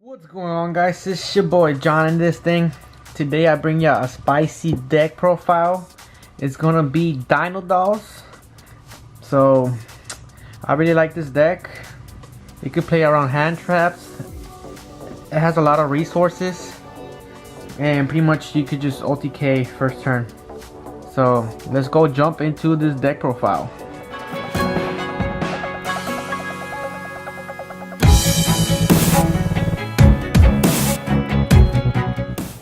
What's going on, guys? It's your boy John in this thing. Today I bring you a spicy deck profile. It's gonna be Dino Dolls. So I really like this deck. You can play around hand traps. It has a lot of resources, and pretty much you could just OTK first turn. So let's go jump into this deck profile.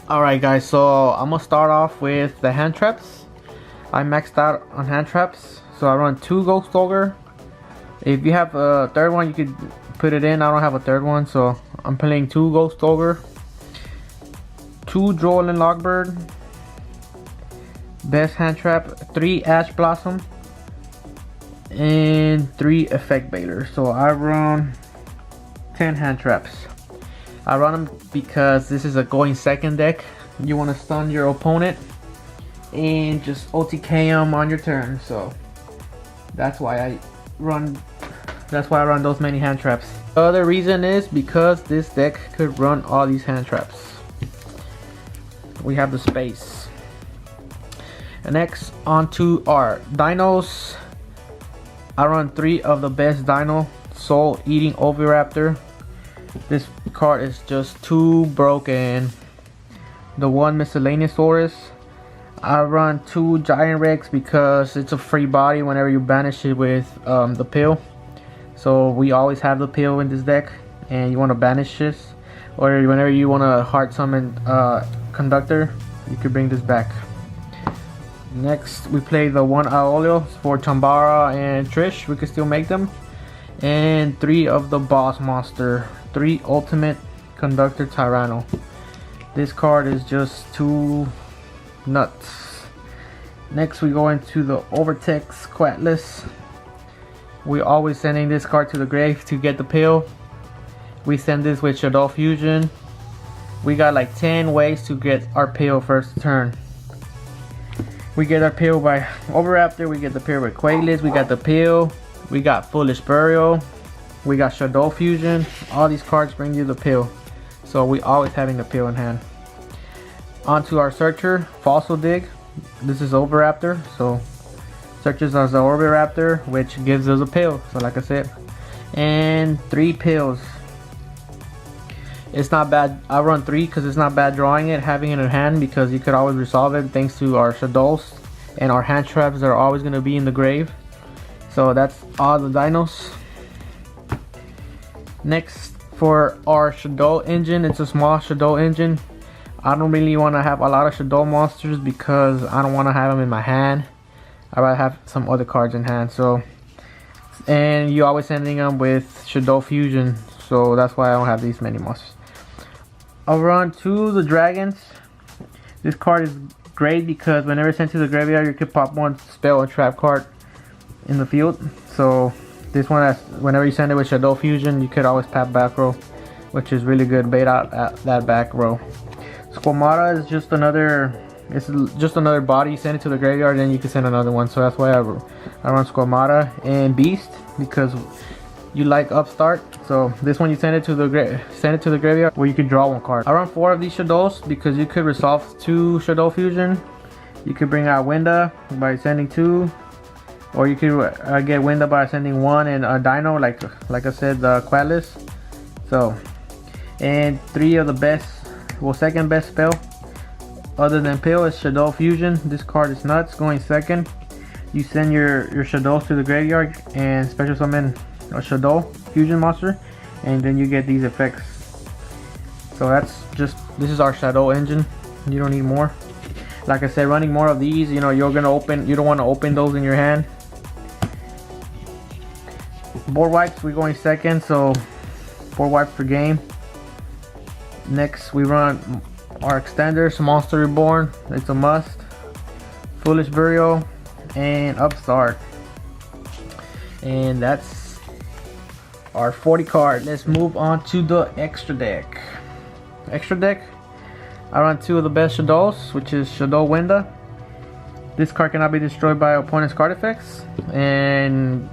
Alright guys, so I'm gonna start off with the hand traps. I maxed out on hand traps, so I run 2 Ghost Ogre. If you have a third one, you could put it in. I don't have a third one, so I'm playing 2 Ghost Ogre, 2 Droll and Logbird, best hand trap, 3 Ash Blossom, and 3 Effect Bailer. So I run 10 hand traps. I run them because this is a going second deck. You want to stun your opponent and just OTK them on your turn. So that's why I run those many hand traps. The other reason is because this deck could run all these hand traps. We have the space. And next, onto our dinos. I run 3 of the best dino, Soul Eating Oviraptor. This card is just too broken. The 1 Miscellaneousaurus. I run 2 Giant Rex because it's a free body whenever you banish it with the pill. So we always have the pill in this deck, and you want to banish this, or whenever you want to heart summon Conductor, you could bring this back. Next, we play the 1 Aolio for Chambara and Trish. We can still make them. And 3 of the boss monster, 3 Ultimate Conductor Tyranno. This card is just too nuts. Next, we go into the Overtex Quatless. We always sending this card to the grave to get the pill. We send this with Shaddoll Fusion. We got like 10 ways to get our pill first turn. We get our pill by Oviraptor. We get the pill with Quatless. We got the pill. We got Foolish Burial. We got Shaddoll Fusion. All these cards bring you the pill. So we always having the pill in hand. Onto our searcher, Fossil Dig. This is Oviraptor. So searches as the Oviraptor, which gives us a pill. So like I said. And 3 pills. It's not bad. I run 3 because it's not bad drawing it, having it in hand, because you could always resolve it thanks to our Shaddolls and our hand traps that are always going to be in the grave. So that's all the dinos. Next, for our Shaddoll engine, it's a small Shaddoll engine. I don't really want to have a lot of Shaddoll monsters because I don't want to have them in my hand. I'd rather have some other cards in hand. So, and you always sending them with Shaddoll Fusion, so that's why I don't have these many monsters. I'll run 2 of the dragons. This card is great because whenever sent to the graveyard, you can pop 1 spell or trap card in the field. So this one, whenever you send it with Shaddoll Fusion, you could always tap back row, which is really good. Bait out at that back row. Squamata is just another, it's just another body. You send it to the graveyard, then you can send another one. So that's why I run Squamata and Beast, because you like Upstart. So this one you send it to the graveyard where you can draw 1 card. I run 4 of these Shaddolls because you could resolve 2 Shaddoll Fusion. You could bring out Winda by sending 2. Or you could get Winda by sending 1 and a Dino, like I said, the Quatless. So, and 3 of the best, well, second best spell other than pill is Shaddoll Fusion. This card is nuts. Going second, you send your Shaddolls to the graveyard and special summon a Shaddoll Fusion monster, and then you get these effects. So that's just, this is our Shaddoll engine. You don't need more. Like I said, running more of these, you know, you don't want to open those in your hand. Board wipes, we're going second, so 4 wipes per game. Next, we run our extenders, Monster Reborn, it's a must, Foolish Burial, and Upstart. And that's our 40 card. Let's move on to the extra deck. Extra deck, I run 2 of the best Shaddolls, which is Shaddoll Winda. This card cannot be destroyed by opponent's card effects, and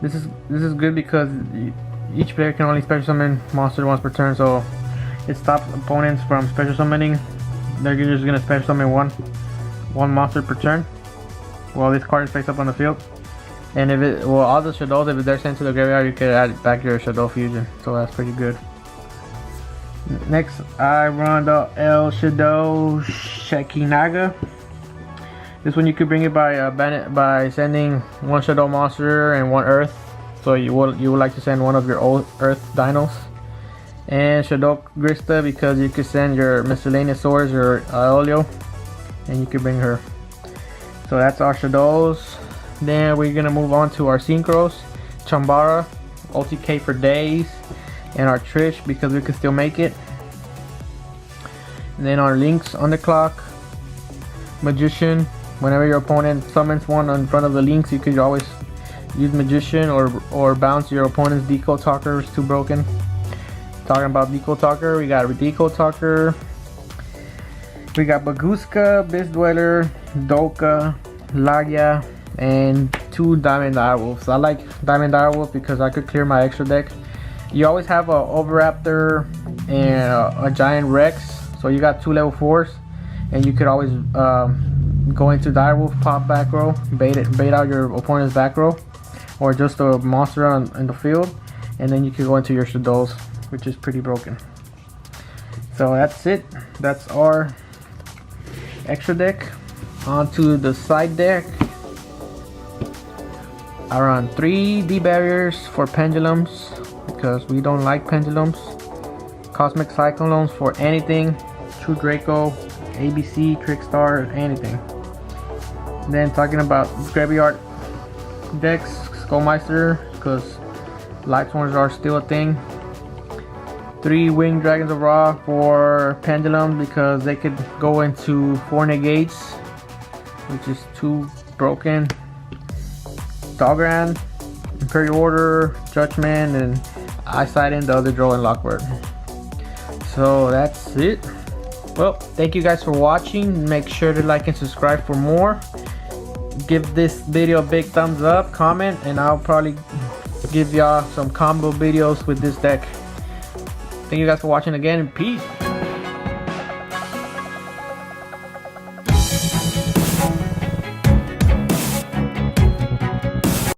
this is good because each player can only special summon monster once per turn, so It stops opponents from special summoning. They're just gonna special summon one monster per turn while this card is placed up on the field. And if it, well, all the Shaddolls, if they're sent to the graveyard, you can add back your Shaddoll fusion. So that's pretty good. Next, I run the El Shaddoll Shekinaga. This one you could bring it by sending one Shaddoll monster and one Earth. So you would like to send one of your old Earth dinos. And Shaddoll Grista because you could send your miscellaneous swords or Aeolio, and you could bring her. So that's our Shaddolls. Then we're gonna move on to our Synchros, Chambara, OTK for days, and our Trish because we can still make it. And then our Links on the clock, Magician. Whenever your opponent summons one in front of the Links, you could always use Magician or bounce your opponent's Decode Talker. It's too broken. Talking about Decode Talker, we got Decode Talker. We got Baguska, Beast Dweller, Doka, Lagia, and 2 Diamond Direwolves. I like Diamond Direwolf because I could clear my extra deck. You always have a Overraptor and a Giant Rex, so you got 2 level 4s, and you could always go into Direwolf, pop back row, bait out your opponent's back row, or just a monster in the field, and then you can go into your Shaddolls, which is pretty broken. So that's it. That's our extra deck. Onto the side deck. I run 3 D barriers for pendulums because we don't like pendulums. Cosmic Cyclones for anything. True Draco, ABC, Trickstar, anything. Then talking about graveyard decks, Skullmeister because Lightsworns are still a thing. 3 Winged Dragons of Ra for pendulum because they could go into 4 negates, which is too broken. Dogran, Imperial Order, Judgment, and Eyesight in the other draw and Lockbird. So that's it. Well, thank you guys for watching. Make sure to like and subscribe for more. Give this video a big thumbs up, comment, and I'll probably give y'all some combo videos with this deck. Thank you guys for watching again, and peace.